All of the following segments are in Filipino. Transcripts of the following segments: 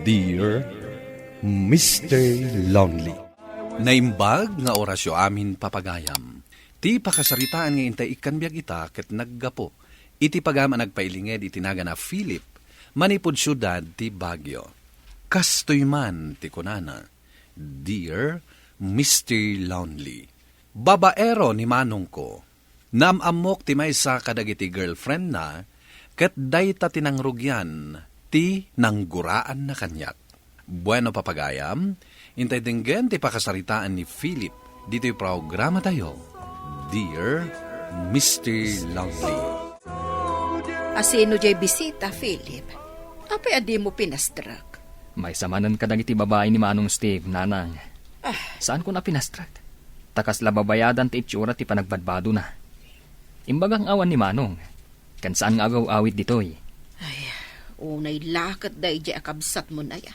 Dear Mr. Lonely. Naimbag nga orasyo amin papagayam. Ti pakasaritaan nga intay ikan biyag ita ket naggapo. Iti pagaman nagpailinged itinaga na Philip, manipod syudad ti Baguio. Kastoy man ti kunana, Dear Mr. Lonely. Babaero ni manong ko, namamok ti maysa kadagiti girlfriend na, ket dayta tinangrugyan, ti nangguraan na kanyak. Bueno papagayam, intay dinggen ti pakasaritaan ni Philip, dito'y programa tayo, Dear Mr. Lonely. Asino jay bisita, Philip? Apay adi mo pinastrak? May samanan ka iti babae ni Manong Steve, nanang. Saan ko na pinastrak? Takas lababayadan ti itsura ti panagbadbado na. Imbagang awan ni Manong. Kan saan nga agaw-awit ditoy? Ay, unay lakat day jay akabsat mo na ya.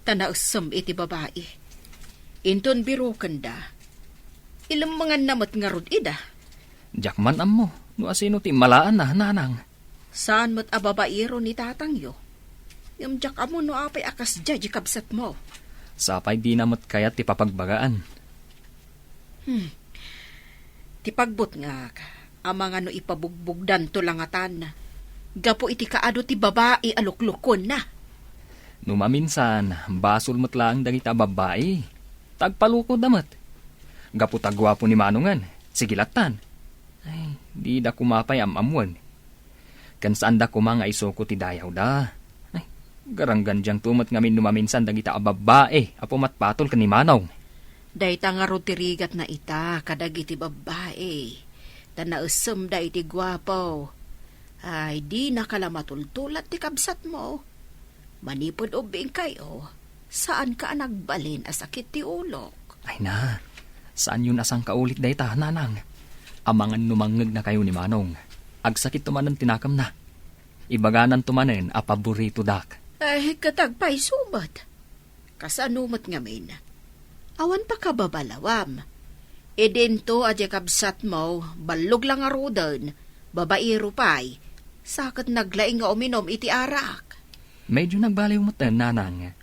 Tanausam iti babae. Inton biro kanda. Ilang mga namat nga rod ida. Jakman am mo, no asino ti malaan na, nanang. Saan mo't ababairo ni tatang yo? Yung jak amo no apay akas jay kabsat mo. Sapay di namot kayat ti papagbagaan. Ti pagbot nga, amang ano ipabugbugdan to langatan. Gapo iti kaado ti babae aluklukon na. Numaminsan, basol mo't lang dagita babae. Tagpalukod damat. Gapo tagwapo ni Manongan, sigilatan. Ay, di da kumapay amamuan. Kan saan da kumanga isoko ti dayaw da. Ay, garanggan diyang tumat ngamin numaminsan dagita babae, apo matpatol ka ni Manong. Dayta nga rotirigat na ita, kadag iti babae. Tanausam da iti gwapo. Ay, di nakalamatultulat ti kabsat mo. Manipod ubing kayo, saan ka nagbalin asakit ti ulok? Ay na, saan yun asang kaulit dayta, nanang? Amangan numangag na kayo ni Manong. Agsakit tumanan tinakam na. Ibaganan tumanen a paborito dak. Ay, katagpay sumat. Kasanumot ngamin. Awan pa ka babalawam. E dento adya kabsat mo, balog lang arudan, babairo pay, sakat naglaing nga uminom iti arak. Medyo nagbaliw mo ten, nanang.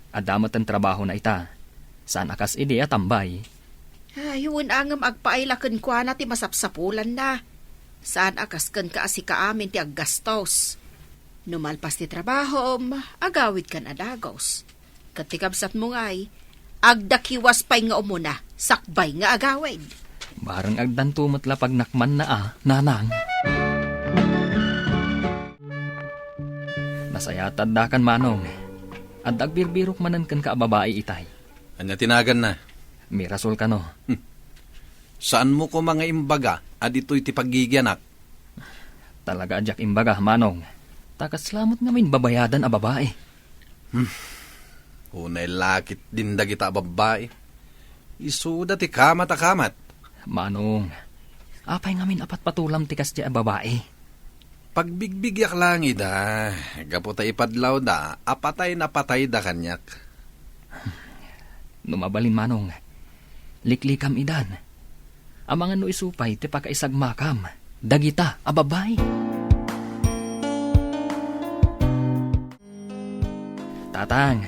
Adamat ang trabaho na ita. Saan akas ide atambay? Ayun angam agpailakan kwa na ti masapsapulan na. Saan akas kan ka asika amin ti aggastos. Numalpas ti trabaho, agawid kan adagos. Katikabsat mo nga'y, agdakiwas pa'y nga umuna, sakbay nga agawid. Barang agdantumot lapag nakman na nanang. Nasayatad da kan Manong. At agbirbirok manan kan kaababae itay. Anya tinagan na. Mirasol ka no. Saan mo ko mga imbaga, adito'y ti paggigianak? Talaga adyak imbaga, Manong. Takas lamot ngamin babayadan a babae. Unay lakit din dagita babae. Isuda ti kamat a kamat. Manong, apay ngamin apat patulam tikas di a babae. Pagbigbigyak lang ida, gaputa ipadlaw da, apatay na patay da kanyak. Numabalin, Manong. Liklikam idan. Amangan no isupay ti pakaisag makam. Dagita a babae. Tatang,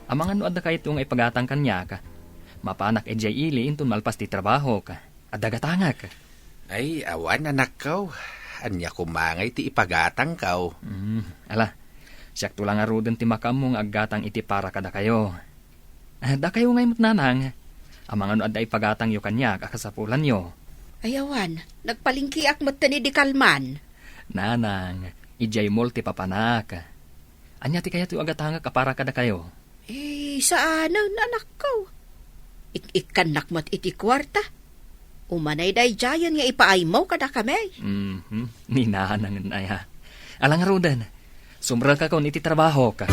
amangan no adda kayit yung ipagatang kanya ka. Mapanak e jay ili intun malpas ti trabaho ka. Adagatangak. Ay, awan anak kaw. Anya kumangay ti ipagatang kaw. Ala, siyak tulang aruden ti makam mong aggatang iti para kada kayo. Da kayo ngayon nanang. Amangan no adda ipagatang yo kanya kakasapulan yo. Ayawan, nagpalingkiak matani di kalman. Nanang, ijay mol ti papanak. Anya ti kaya ti agatanga kapara kada kayo. Saan ang anak ko? Ikanak mat iti kwarta. Umanay day jayan nga ipaaymaw kada kami. Ni nanang naya. Alang arudan, sumra ka kon iti trabaho ka.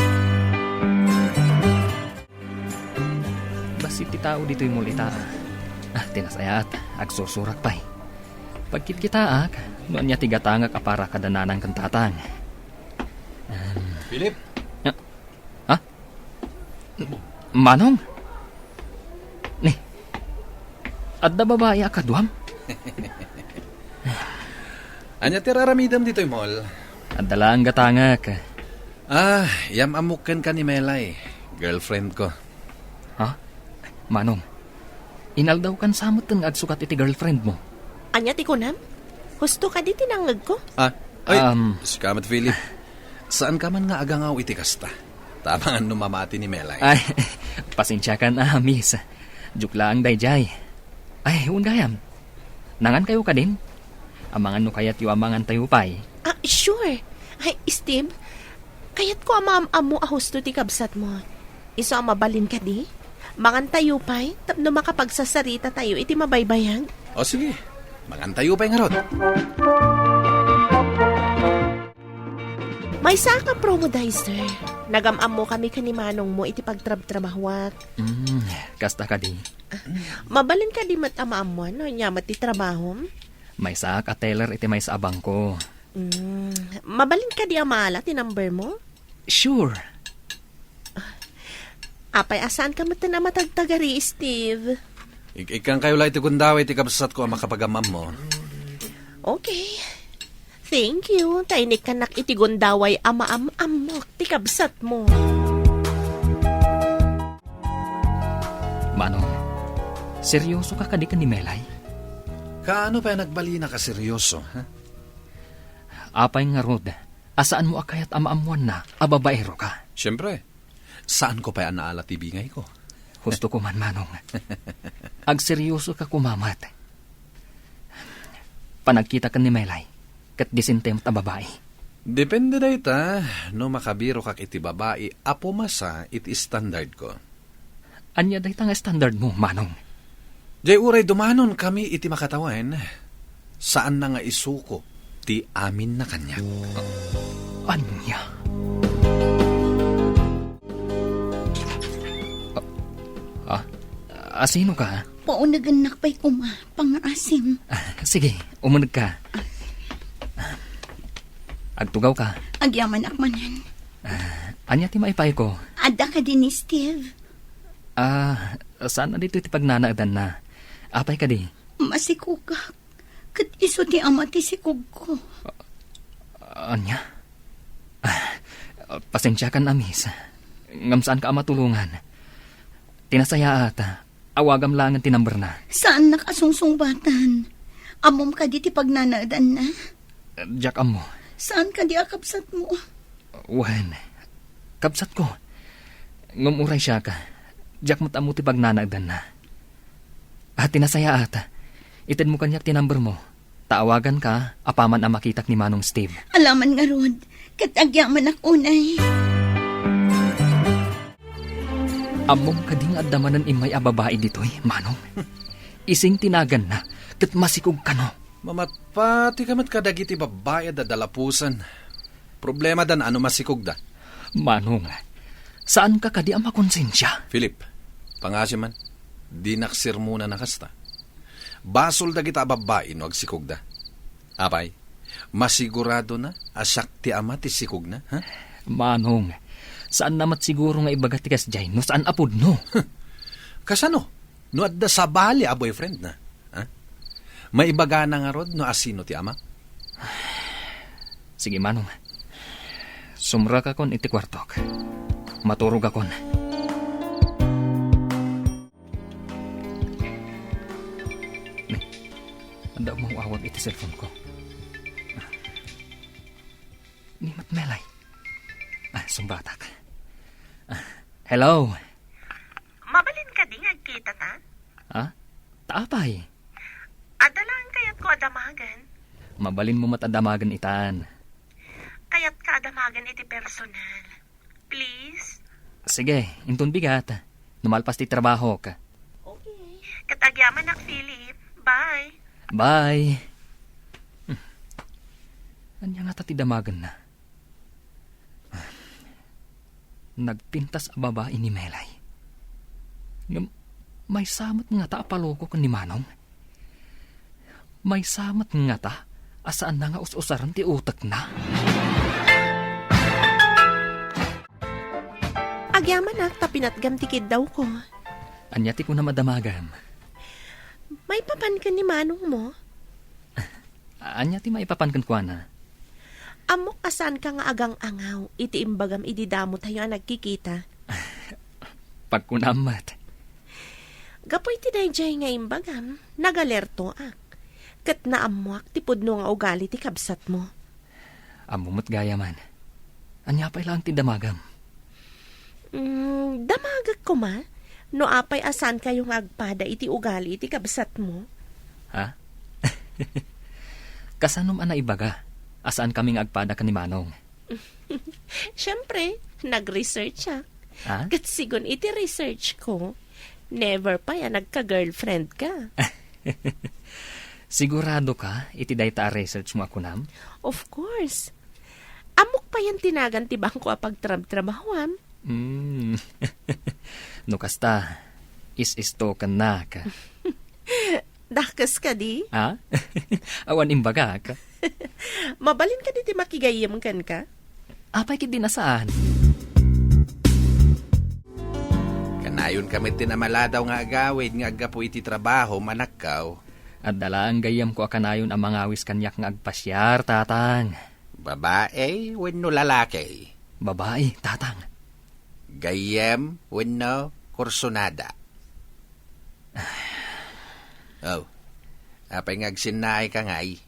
Basit ti tao dito'y mulita. Tinasayat, agsusurak pa'y. Pagkit kita noon niya tigatangak apara kadananang kantatang. Philip? Ha? Manong? Ni, adda babae akadwam? Anya ti raramidam dito'y mall? Adala ang gatangak. Yamamukan ka ni Melay. Girlfriend ko. Ha? Manong, inaldaw kan samot ng agsukat iti girlfriend mo. Anya ti kunam? Husto ka di tinangag ko? Si Kamat Philip. Saan ka man nga agangaw iti kasta? Tama nga numamati ni Melay. Ay, pasensya ka na, miss. Juk lang, dayjay. Ay, ungayam. Nangan kayo ka din? Amangan no kayat yu amangan tayo pa'y. Sure. Ay, Steve, kayat ko amaam-am mo ahusto ti kabsat mo. Iso mabalin ka di? Mangan tayo pa'y, tapno makapagsasarita tayo iti mabaybayang. O sige, magantayo pa yung harot. May saka promodizer. Nagamam mo kami kanimanong mo iti pagtrab-trabahwat. Kasta ka di. Mabalin ka di matamaam mo, no? Nyamat ti trabahom. May sak at teller iti may sa abang ko. Mabalin ka di amala ti number mo? Sure. Apay, asan ka mata na matagtagari, Steve? Ikang kayo lang iti kundaway iti kabsat ko ang makapagamam mo. Okay. Thank you. Tainik ka nak iti gundaway amaam-am mo ti kabsat mo. Manong, seryoso ka kadi ka ni Melay? Kaano pa nagbali na ka seryoso, ha? Apay nga rod, asaan mo akayat amaamuan na, ababaero ka? Siyempre, saan ko pa yan naala tibingay ko? Gusto ko man, Manong. Ag seryoso ka kumamat. Panagkita ka ni Melay, kat disintem ta babae. Depende da ita, no makabiro kak iti babae, apo masa iti standard ko. Anya da nga standard mo, Manong? Jay uray dumanon kami iti makatawan. Saan na nga isuko, ti amin na kanya. Anya? Asino ka? Paunagan nakpay kuma, pang-asim. Sige, umunag ka. Agtugaw ka. Agyaman akmanan. Anya ti maipay ko? Ada ka din ni Steve. Saan na dito iti pagnanagdan na? Apay ka di? Masikugak. Kat iso ti ama ti sikug ko. Anya? Pasensya ka na, miss. Ngamsaan ka matulungan. Tinasaya ata. Awagam lang ang tinamber na. Saan nakasungsung-batan? Amom ka di ti pagnanagdan na? Jack amo. Saan ka di akapsat mo? Wan. Kapsat ko. Ngumuray siya ka. Jack mo ti pagnanagdan na. Tinasaya ata. Itid mo kanyak tinamber mo. Taawagan ka, apaman ang makitak ni Manong Steve. Alaman nga rod, katagyaman ak unay. Amom ka ding adamanan imay ababae dito'y, Manong. Ising tinagan na, kat masikog ka no. Mamatpati kamat kadagiti babae da dalapusan. Problema dan ano masikog da. Manong, saan ka kadi ang makonsensya? Philip, pangasya man, di naksir muna nakasta. Basol da kita babae no agsikog da. Apay, masigurado na asak ti ama ti sikog na, ha? Manong, saan namat siguro nga ibagatikas jay no saan apod no? Kasano? No adda sa bali a boyfriend na. Ha? Maibaga na nga rod no asino ti ama? Sige, Manong. Sumra ka kon iti kwartok. Maturog akon. Anda mo awag iti cellphone ko. Ni Matmelay. Sumbatak. Hello. Mabalin ka di agkita ta? Taapay. Adalaan kayat ko adamagan. Mabalin mo matadamagan itan. Kayat ka adamagan iti personal. Please? Sige, intun bigat. Numalpas ti trabaho ka. Okay. Katagyaman ak, Philip. Bye. Bye. Anya nga ti damagan na. Nagpintas a babae ni Melay. May samat nga ta apaloko kan ni Manong. May samat nga ta asaan na nga us-usaran ti utak na. Agyaman ak, tapinatgam tikid daw ko. Anya ti ko na madamagam. May papan ka ni Manong mo? Anya ti maipapankan ko na. Amok asan ka nga agang angaw, iti imbagam ididamo tayo ang nagkikita. Pagkunamat. Gapoy ti dayjay nga imbagam, nagalerto ak. Kat naamuak ti pudno nga ugali ti kabsat mo. Amumot gaya man. Anya pa lang ti damagam. Damagag ko ma, no apay asan kayong agpada iti ugali iti kabsat mo. Ha? Kasanom ana ibaga? Asaan kaming agpada ka ni Manong? Siyempre, nag-research siya. Ha? Kat sigun iti research ko, never pa yan nagka-girlfriend ka. Sigurado ka, iti dayta research mo ako nam? Of course. Amok pa yan tinagan ti bangko apagtrab-trabahuan. No kasta, is-isto ka na ka. Dakas ka di? Ha? Awan imbaga ka. Mabalin ka di ti makigayam kan ka? Apay kit dinasaan. Kanayon kami tinamaladaw nga agawid nga agapo iti trabaho manakaw. At dalaan gayam ko akanayon ang mga awis kanyak nga agpasyar, tatang. Babae, wenno lalaki. Babae, tatang. Gayem, wenno kursonada. Oh, apay ngagsinay ka ngay.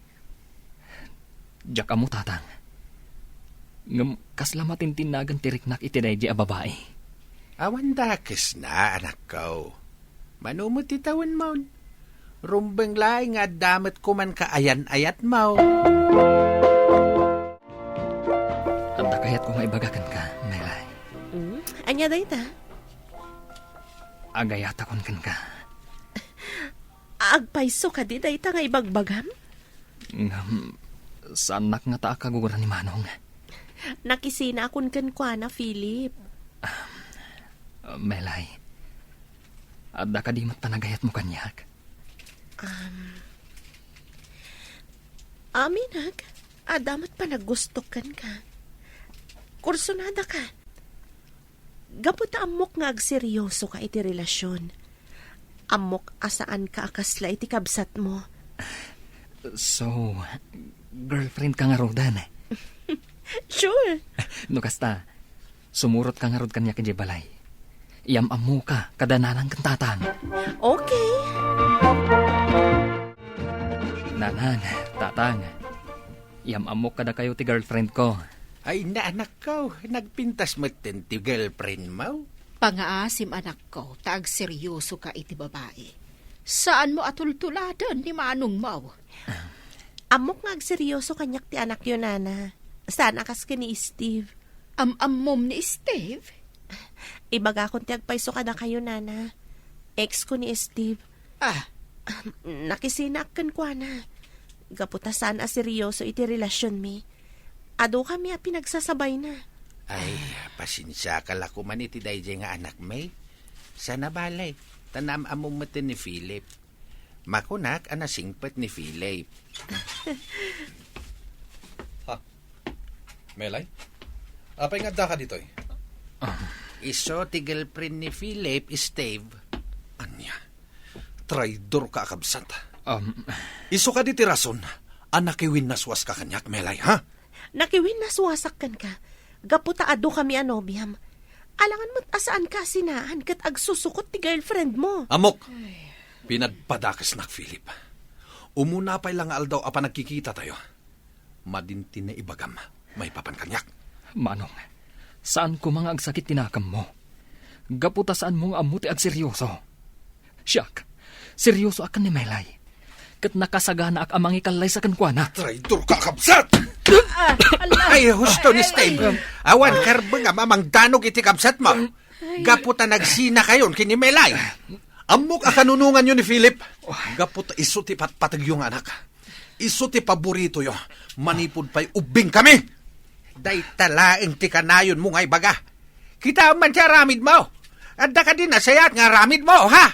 Diyak amo, tatang. Ngam, kaslamatin tinagan tiriknak itinaydi a babae. Awan dakes na, anak ko. Manumot itawan mo. Rumbeng laing nga damat ko man kaayan-ayat mo. Anda kayat ko maibagakan ka, Melay. Anya day ta? Agayata kon kan ka. Agpaiso ka di day ta nga ibagbagam? Ngam, sanak nga ta kaguguran ni Manong. Nakisina akon kan kwa na, Philip. Melay, adda ka di mat panagayat mo kanyak. Aminag, adamat pa naggustokan ka. Kursonada ka. Gaputa amok nga agseryoso ka iti relasyon. Amok asaan ka akasla iti kabsat mo. So, girlfriend ka nga rodan. Sure. No kasta, sumurot ka nga rod kanya kay balay. Iyam amu ka, kadananan kang tatang. Okay. Nanang, tatang. Iyam amu kada kayo ti girlfriend ko. Ay na anak ko, nagpintas mo ti girlfriend mo. Pangaasim anak ko, taag seryoso ka iti babae. Saan mo atultuladan ni Manong mo? Amok nga agseryoso kanyak ti anak yun, Nana. Saan akas ka ni Steve? Am-ammom ni Steve? Ibaga akong ti agpaiso ka na kayo, Nana. Ex ko ni Steve. Ah, Nakisinakan ko na. Gaputa saan a seryoso iti relasyon mi. Ado kami a pinagsasabay na. Ay, pasensya ka lako man iti dayjay nga anak may. Sana balay, tanam among mati ni Philip. Makunak anasingpet ni Philip. Melay? Apay nga da ka dito eh. Iso ti girlfriend ni Philip, Steve. Anya? Traidor ka kabsat. Iso ka di ti rason. Anakiwin naswas ka kanyak, Melay, ha? Nakiwin na suwasakkan ka. Gaputa ado kami anobiam. Alangan mo't asaan ka sinaan kat agsusukot ti girlfriend mo. Amok! Pinadpadakas nak, Philip. Umuna pa'y lang aldaw apa nagkikita tayo. Madinti na ibagam. May papan kanyak. Manong, saan ko mga agsakit tinakam mo? Gaputa saan mong amuti ag seryoso? Siyak, seryoso akan ni Melay. Kat nakasagana ak amang ikalay sa kankwana. Traidor ka kabsat! Ay, husto ni Steve. Awan karbeng nga mamang danog iti kabsat mo. Gaputa nagsina kayon kini Melay. Amok akanunungan nyo ni Philip. Gapot iso ti patpatag yung anak. Iso ti paborito yo. Manipod pa'y ubing kami. Day talaeng ti kanayon mo nga ibaga. Kita man siya ramid mo. Adda ka din nasayat nga ramid mo, ha?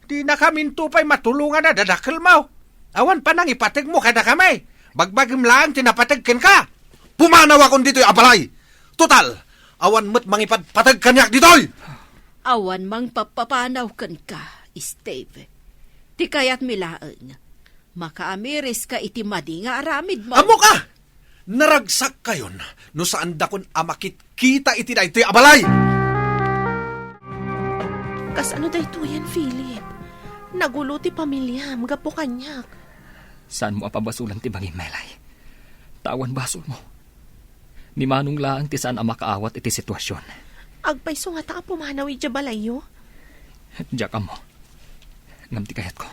Di na kami tupay matulungan na dadakil mo. Awan pa nang ipatag mo kada kami. Bagbagim lang tinapatagkin ka. Pumanaw akong dito'y abalay. Total, awan mo't mangipatpatag kanyak dito'y. awan mang papapanaw kan ka, Steve. Ti kayat milaan. Makaamiris ka iti madi nga aramid mo. Amo ka! Naragsak kayon no saan dakon amakit kita iti da ito'y abalay! Kas ano dayto yan, Philip? Nagulo ti pamilya, magapo kanyak. Saan mo apabasulan ti bangin, Melay? Tawan basol mo. Ni Manong lang ti saan ang makaawat iti sitwasyon. Agpayso nga ta pumanaw iti balayo. Diyak mo. Ngam ti kayat ko.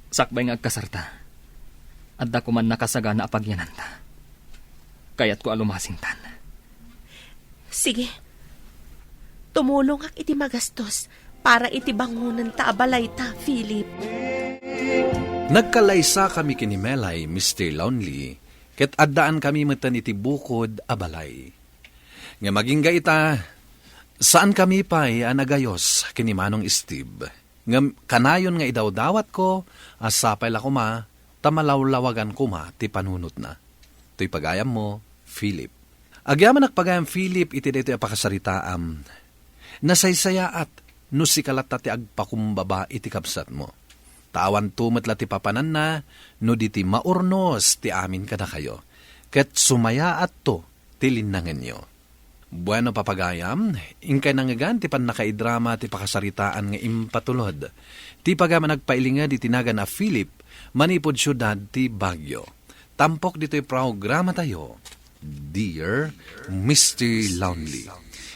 Sakbay nga agkasarta. Adda ko man nakasagana apagyananta. Kayat ko alumasingtan. Sige. Tumulong ak iti magastos para iti bangunan ta abalay ta, Philip. Nagkalaysa kami kini Melay, Mr. Lonely, ket addaan kami metan iti bukod abalay. Nga maging gaita, saan kami pa'y anagayos kini Manong Steve. Nga kanayon nga idawdawat ko, asapay la kuma, tamalawlawagan kuma ti panunot na. To'y pagayam mo, Philip. Agyaman nagpagayam Philip iti dito apakasaritaam. Nasaysayaat no si kalata ti agpakumbaba iti kapsat mo. Tawan tumet la ti papanan na no di ti maurnos ti amin kada kayo. Ket sumayaat to ti linnangan nyo. Bueno papagayam, ingkay nangagan ti pan nakaidrama ti pakasaritaan nga impatulod. Ti pagaman nagpailinga di tinaga na Philip, manipod syudad ti Baguio. Tampok dito'y programa tayo, Dear Mr. Lonely.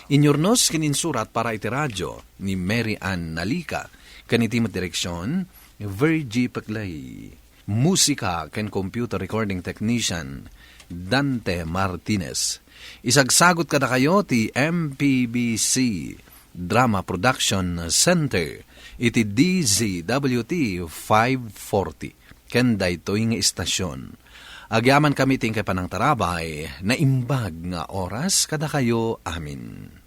Inyornos kininsurat para iti radyo ni Mary Ann Nalika, kanitimat direksyon, Virgie Paclay. Musika ken computer recording technician, Dante Martinez. Isagsagot kada kayo ti MPBC Drama Production Center iti DZWT 540 ken daytoy nga istasyon. Agyaman kami tingkay panang tarabay na imbag nga oras kada kayo amin.